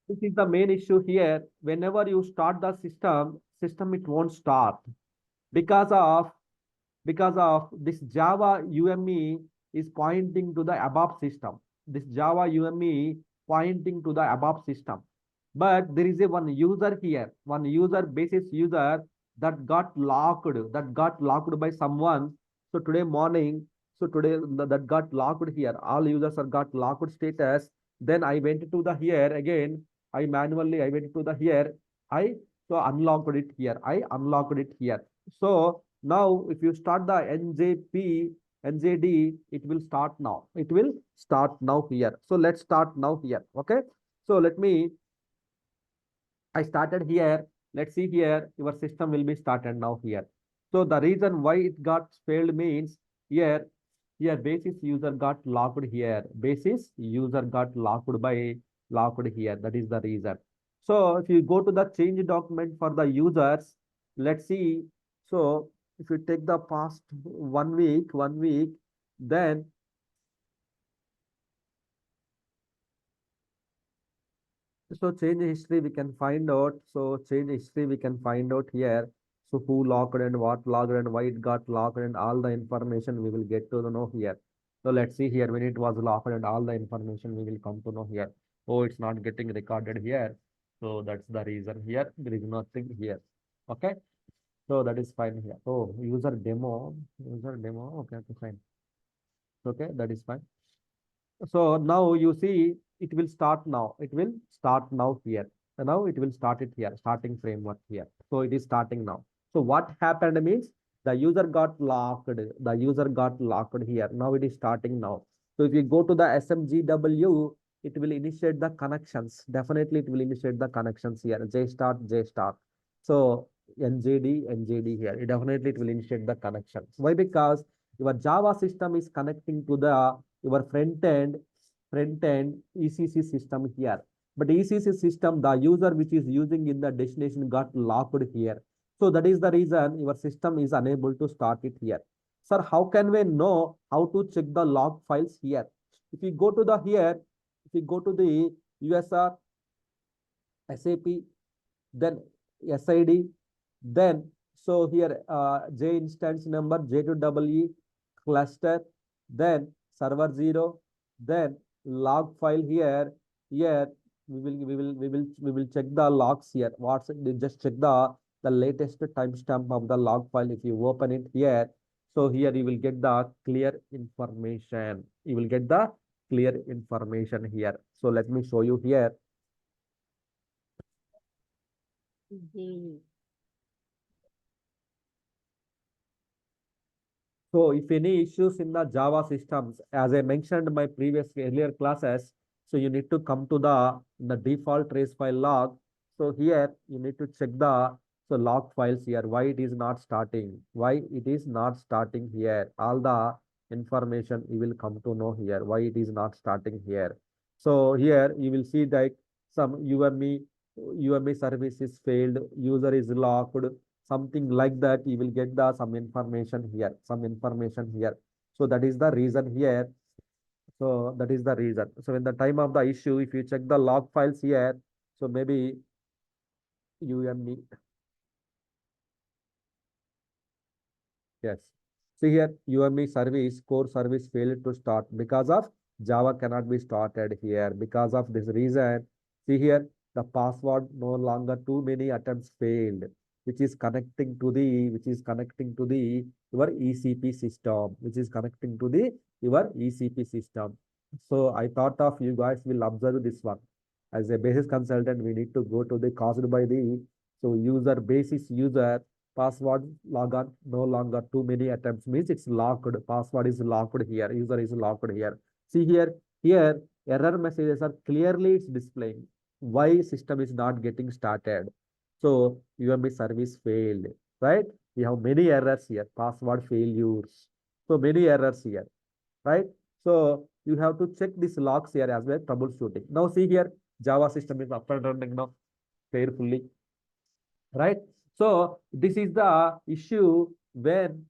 This is the main issue here. Whenever you start the system it won't start because of this Java UME is pointing to the above system. This Java UME pointing to the above system. But there is a one user here, one user basis user that got locked by someone. So today morning, that got locked here. All users are got locked status. Then I went to the here again. I went to the here. I so unlocked it here. I unlocked it here. So now, if you start the NJD, it will start now. It will start now here. So let's start now here. Okay. So I started here. Let's see here. Your system will be started now here. So the reason why it got failed means here basis user got locked here. Basis user got locked here. That is the reason. So if you go to the change document for the users, let's see. So if you take the past 1 week, then so change history we can find out. So change history we can find out here. So who locked and what locked and why it got locked and all the information we will get to know here. So let's see here when it was locked and all the information we will come to know here. Oh, it's not getting recorded here. So that's the reason here. There is nothing here. Okay. So that is fine here. Oh, user demo. Okay, okay, fine. Okay, that is fine. So now you see it will start now. It will start now here. So now it will start it here, starting framework here. So it is starting now. So what happened means the user got locked. The user got locked here. Now it is starting now. So if you go to the SMGW, it will initiate the connections. Definitely it will initiate the connections here. J start, J start. So NJD here. Definitely it will initiate the connections. Why? Because your Java system is connecting to the your front end ECC system here. But ECC system, the user which is using in the destination got locked here. So that is the reason your system is unable to start it here. Sir, how can we know how to check the log files here? If you go to the here, if you go to the USR, SAP, then SID, then so here J instance number, J2EE, cluster, then server 0, then log file here. Here we will check the logs here. What's it? Just check the latest timestamp of the log file. If you open it here, so here you will get the clear information. You will get the clear information here. So let me show you here. So if any issues in the Java systems, as I mentioned in my earlier classes, so you need to come to the default trace file log. So here you need to check the log files here. Why it is not starting? Why it is not starting here? All the information you will come to know here. Why it is not starting here? So here you will see that some UME service is failed. User is locked, something like that. You will get the some information here. So that is the reason here. So that is the reason. So in the time of the issue, if you check the log files here, so maybe UME, yes, see here UME service core service failed to start because of Java cannot be started here. Because of this reason, see here the password no longer, too many attempts failed, which is connecting to the your ECP system, your ECP system. So I thought of you guys will observe this one. As a basis consultant, we need to go to the caused by the user basis user password logon no longer, too many attempts means it's locked. Password is locked here. User is locked here. See here error messages are clearly it's displaying. Why system is not getting started? So UMB service failed, right? We have many errors here. Password failures. So many errors here, right? So you have to check these logs here as well. Troubleshooting. Now see here, Java system is up and running now carefully, right? So this is the issue when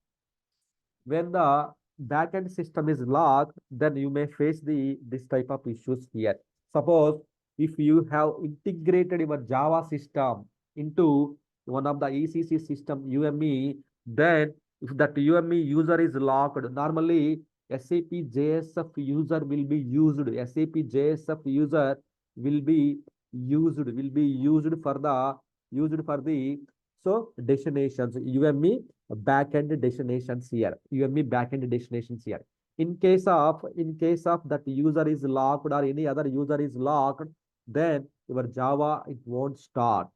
the backend system is locked, then you may face this type of issues here. Suppose if you have integrated your Java system into one of the ECC system UME, then if that UME user is locked, normally SAP JSF user will be used. SAP JSF user will be used for the so destinations UME backend destinations here. UME backend destinations here. In case of that user is locked or any other user is locked, then your Java it won't start.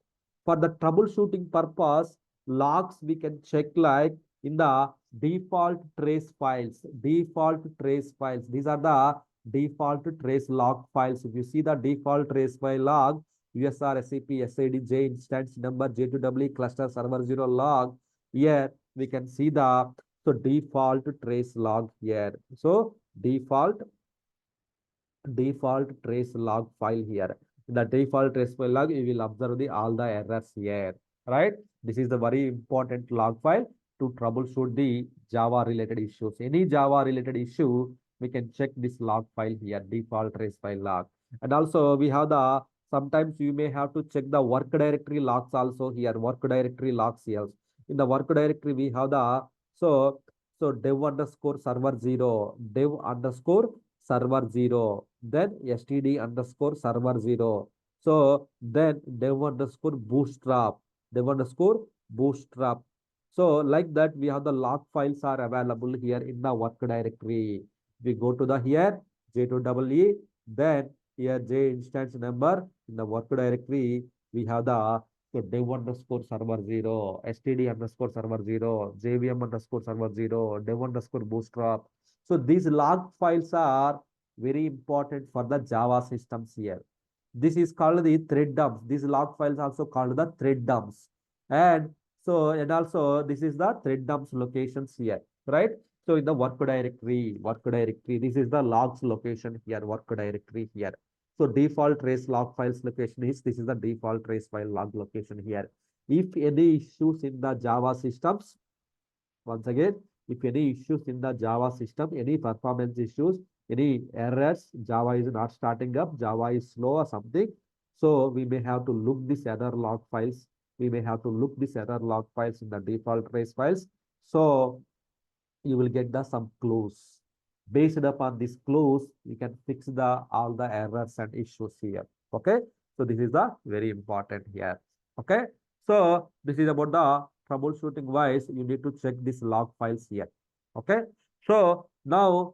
For the troubleshooting purpose, logs we can check like in the default trace files. Default trace files. These are the default trace log files. If you see the default trace file log, USR, SAP, SID, J instance number, J2W cluster server 0 log. Here we can see the so default trace log here. So default trace log file here. In the default trace file log, you will observe the all the errors here, right? This is the very important log file to troubleshoot the Java related issues. Any Java related issue, we can check this log file here, default trace file log. And also we have the sometimes you may have to check the work directory logs also here, work directory logs here. In the work directory, we have the so dev underscore server 0, dev underscore server 0, then std underscore server 0. So then dev underscore bootstrap. So like that, we have the log files are available here in the work directory. We go to the here J2EE, then here J instance number in the work directory. We have the so dev underscore server 0, std underscore server 0, jvm underscore server 0, dev underscore bootstrap. So these log files are very important for the Java systems here. This is called the thread dumps. These log files also called the thread dumps. And also this is the thread dumps locations here, right? So in the work directory, this is the logs location here, work directory here. So default trace log files location is, this is the default trace file log location here. If any issues in the Java systems, once again, if any issues in the Java system, any performance issues, any errors, Java is not starting up, Java is slow or something. So we may have to look this error log files. We may have to look this error log files in the default trace files. So you will get the some clues. Based upon these clues, you can fix the all the errors and issues here. Okay. So this is the very important here. Okay. So this is about the troubleshooting wise. You need to check these log files here. Okay. So now